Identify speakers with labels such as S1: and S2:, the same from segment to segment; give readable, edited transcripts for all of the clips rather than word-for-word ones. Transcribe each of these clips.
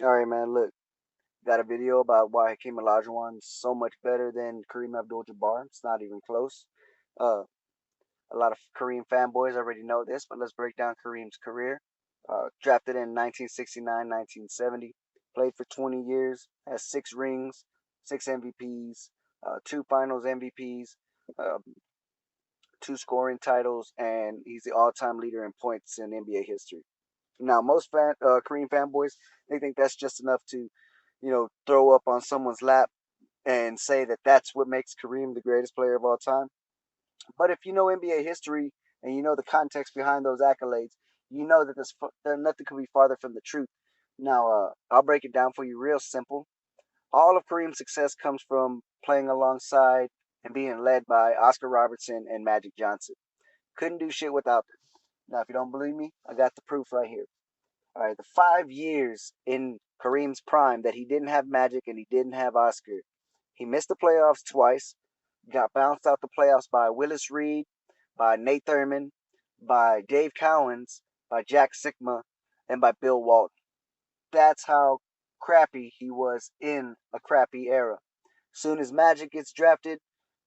S1: All right, man. Look, got a video about why Hakeem Olajuwon is so much better than Kareem Abdul Jabbar. It's not even close. Uh, a lot of Kareem fanboys already know this, but let's break down Kareem's career. Drafted in 1969, 1970, played for 20 years, has 6 rings, 6 MVPs, 2 Finals MVPs, uh, 2 scoring titles, and he's the all-time leader in points in NBA history. Now, most Kareem fanboys, they think that's just enough to, throw up on someone's lap and say that that's what makes Kareem the greatest player of all time. But if you know NBA history and you know the context behind those accolades, you know that nothing could be farther from the truth. Now, I'll break it down for you real simple. All of Kareem's success comes from playing alongside and being led by Oscar Robertson and Magic Johnson. Couldn't do shit without them. Now, if you don't believe me, I got the proof right here. All right, the 5 years in Kareem's prime that he didn't have Magic and he didn't have Oscar, he missed the playoffs twice, got bounced out the playoffs by Willis Reed, by Nate Thurman, by Dave Cowens, by Jack Sikma, and by Bill Walton. That's how crappy he was in a crappy era. Soon as Magic gets drafted,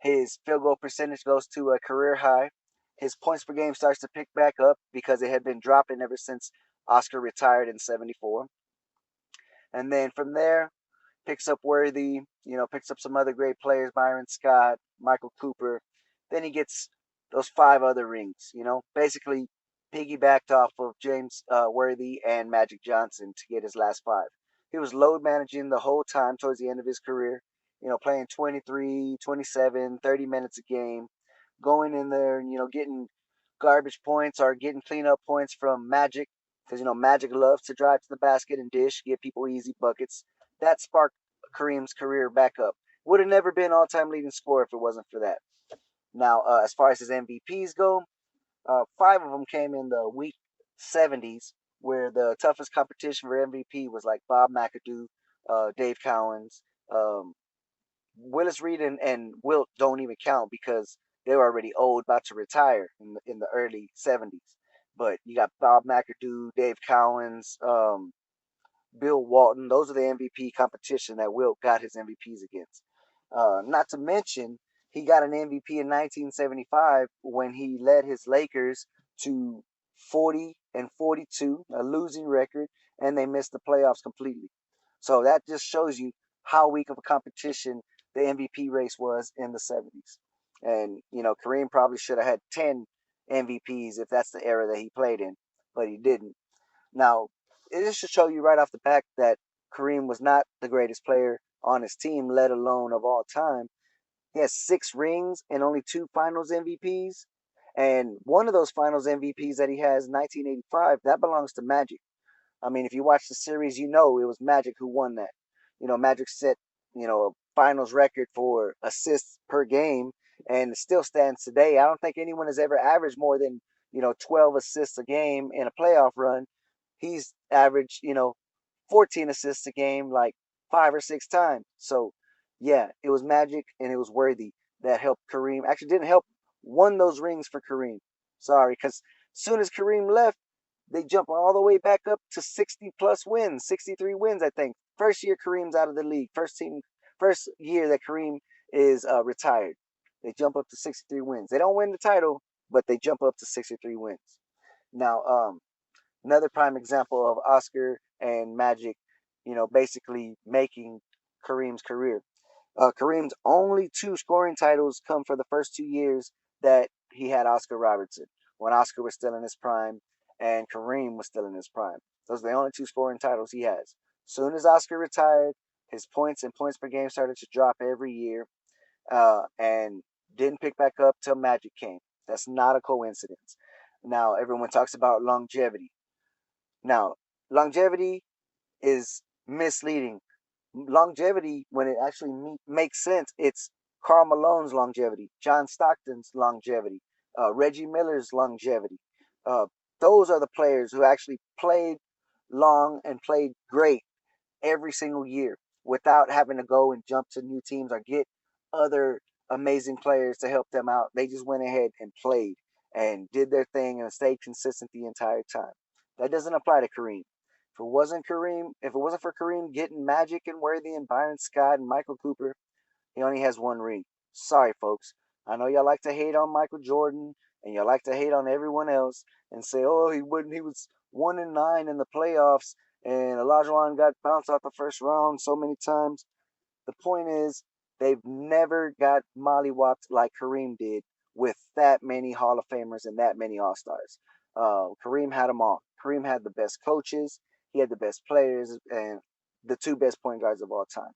S1: his field goal percentage goes to a career high. His points per game starts to pick back up because it had been dropping ever since Oscar retired in 74. And then from there, picks up Worthy, picks up some other great players, Byron Scott, Michael Cooper. Then he gets those 5 other rings, basically piggybacked off of James Worthy and Magic Johnson to get his last 5. He was load managing the whole time towards the end of his career, playing 23, 27, 30 minutes a game, going in there and, getting garbage points or getting cleanup points from Magic because, Magic loves to drive to the basket and dish, give people easy buckets. That sparked Kareem's career back up. Would have never been all-time leading scorer if it wasn't for that. Now, as far as his MVPs go, 5 of them came in the weak 70s, where the toughest competition for MVP was like Bob McAdoo, Dave Cowens, um, Willis Reed and Wilt don't even count because they were already old, about to retire in the early 70s. But you got Bob McAdoo, Dave Cowens, Bill Walton. Those are the MVP competition that Wilt got his MVPs against. Not to mention, he got an MVP in 1975 when he led his Lakers to 40 and 42, a losing record, and they missed the playoffs completely. So that just shows you how weak of a competition the MVP race was in the 70s. And, Kareem probably should have had 10 MVPs if that's the era that he played in, but he didn't. Now, it should show you right off the back that Kareem was not the greatest player on his team, let alone of all time. He has 6 rings and only 2 Finals MVPs. And one of those Finals MVPs that he has, 1985, that belongs to Magic. I mean, if you watch the series, you know it was Magic who won that. Magic set, a finals record for assists per game, and it still stands today. I don't think anyone has ever averaged more than, 12 assists a game in a playoff run. He's averaged, 14 assists a game like 5 or 6 times. So, yeah, it was Magic and it was Worthy that helped Kareem. Actually, didn't help, won those rings for Kareem. Sorry, because soon as Kareem left, they jump all the way back up to 60 plus wins, 63 wins, I think. First year Kareem's out of the league. First year that Kareem is retired. They jump up to 63 wins. They don't win the title, but they jump up to 63 wins. Now, another prime example of Oscar and Magic, basically making Kareem's career. Kareem's only 2 scoring titles come for the first 2 years that he had Oscar Robertson, when Oscar was still in his prime and Kareem was still in his prime. Those are the only 2 scoring titles he has. Soon as Oscar retired, his points and points per game started to drop every year, and didn't pick back up till Magic came. That's not a coincidence. Now, everyone talks about longevity. Now, longevity is misleading. Longevity, when it actually makes sense, it's Karl Malone's longevity, John Stockton's longevity, Reggie Miller's longevity. Uh, those are the players who actually played long and played great every single year without having to go and jump to new teams or get other amazing players to help them out. They just went ahead and played and did their thing and stayed consistent the entire time. That doesn't apply to Kareem. If it wasn't for Kareem getting Magic and Worthy and Byron Scott and Michael Cooper, he only has one ring. Sorry, folks. I know y'all like to hate on Michael Jordan and y'all like to hate on everyone else and say, "Oh, he wouldn't. He was 1-9 in the playoffs, and Olajuwon got bounced out the first round so many times." The point is, they've never got mollywopped like Kareem did with that many Hall of Famers and that many All Stars. Kareem had them all. Kareem had the best coaches, he had the best players, and the two best point guards of all time.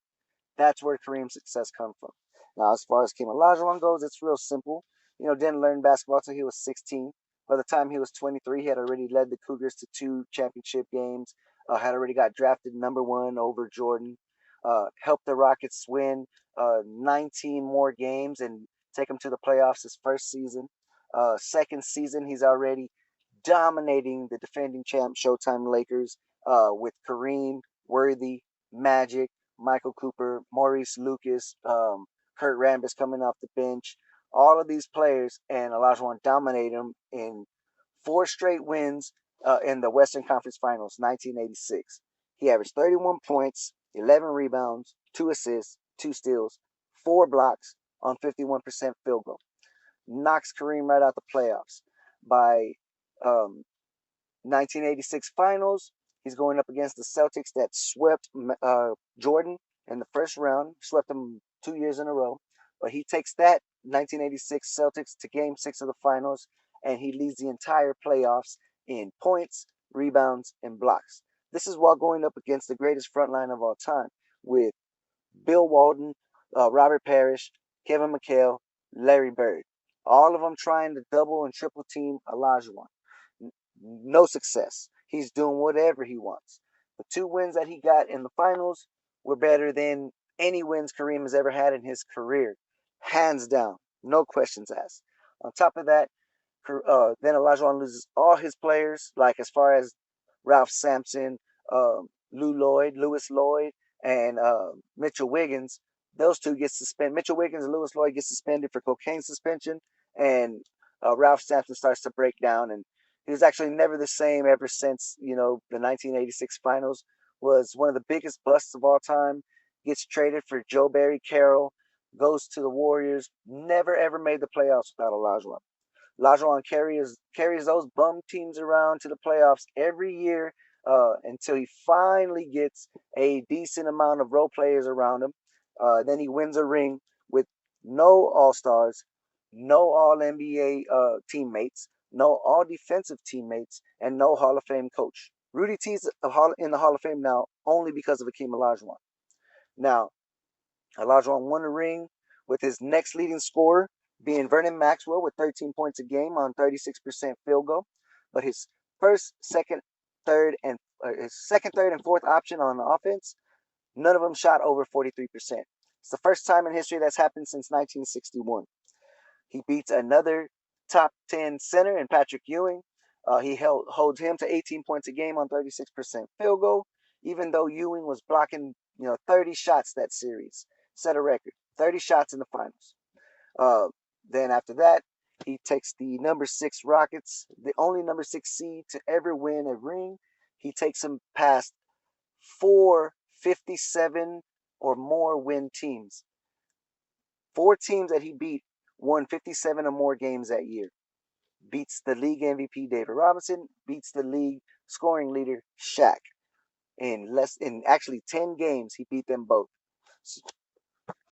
S1: That's where Kareem's success comes from. Now, as far as Hakeem Olajuwon goes, it's real simple. Didn't learn basketball until he was 16. By the time he was 23, he had already led the Cougars to two championship games. Had already got drafted #1 over Jordan. Helped the Rockets win 19 more games and take them to the playoffs his first season. Second season, he's already dominating the defending champ Showtime Lakers with Kareem, Worthy, Magic, Michael Cooper, Maurice Lucas, Kurt Rambis coming off the bench. All of these players, and Olajuwon dominated them in four straight wins in the Western Conference Finals, 1986. He averaged 31 points, 11 rebounds, 2 assists, 2 steals, 4 blocks on 51% field goal. Knocks Kareem right out the playoffs. By um, 1986 finals, he's going up against the Celtics that swept Jordan in the first round, swept them 2 years in a row. But he takes that 1986 Celtics to game 6 of the finals, and he leads the entire playoffs in points, rebounds, and blocks. This is while going up against the greatest front line of all time with Bill Walton, Robert Parrish, Kevin McHale, Larry Bird. All of them trying to double and triple team Olajuwon. No success. He's doing whatever he wants. The 2 wins that he got in the finals were better than any wins Kareem has ever had in his career. Hands down. No questions asked. On top of that, then Olajuwon loses all his players, like as far as Ralph Sampson, Lewis Lloyd, and Mitchell Wiggins. Those two get suspended. Mitchell Wiggins and Lewis Lloyd get suspended for cocaine suspension, and Ralph Sampson starts to break down, and he was actually never the same ever since the 1986 finals. Was one of the biggest busts of all time. Gets traded for Joe Barry Carroll, goes to the Warriors. Never ever made the playoffs without Olajuwon. Olajuwon carries those bum teams around to the playoffs every year until he finally gets a decent amount of role players around him. Then he wins a ring with no All Stars, no All NBA teammates, no All Defensive teammates, and no Hall of Fame coach. Rudy T's in the Hall of Fame now only because of Hakeem Olajuwon. Now, Olajuwon won a ring with his next leading scorer being Vernon Maxwell with 13 points a game on 36% field goal. But his first, second, third, and fourth option on offense, none of them shot over 43%. It's the first time in history that's happened since 1961. He beats another top 10 center in Patrick Ewing. He holds him to 18 points a game on 36% field goal, even though Ewing was blocking 30 shots that series. Set a record, 30 shots in the finals. Then after that, he takes the number 6 Rockets, the only number 6 seed to ever win a ring. He takes them past 4 57 or more win teams. 4 teams that he beat won 57 or more games that year. Beats the league MVP David Robinson, beats the league scoring leader Shaq. In actually 10 games, he beat them both.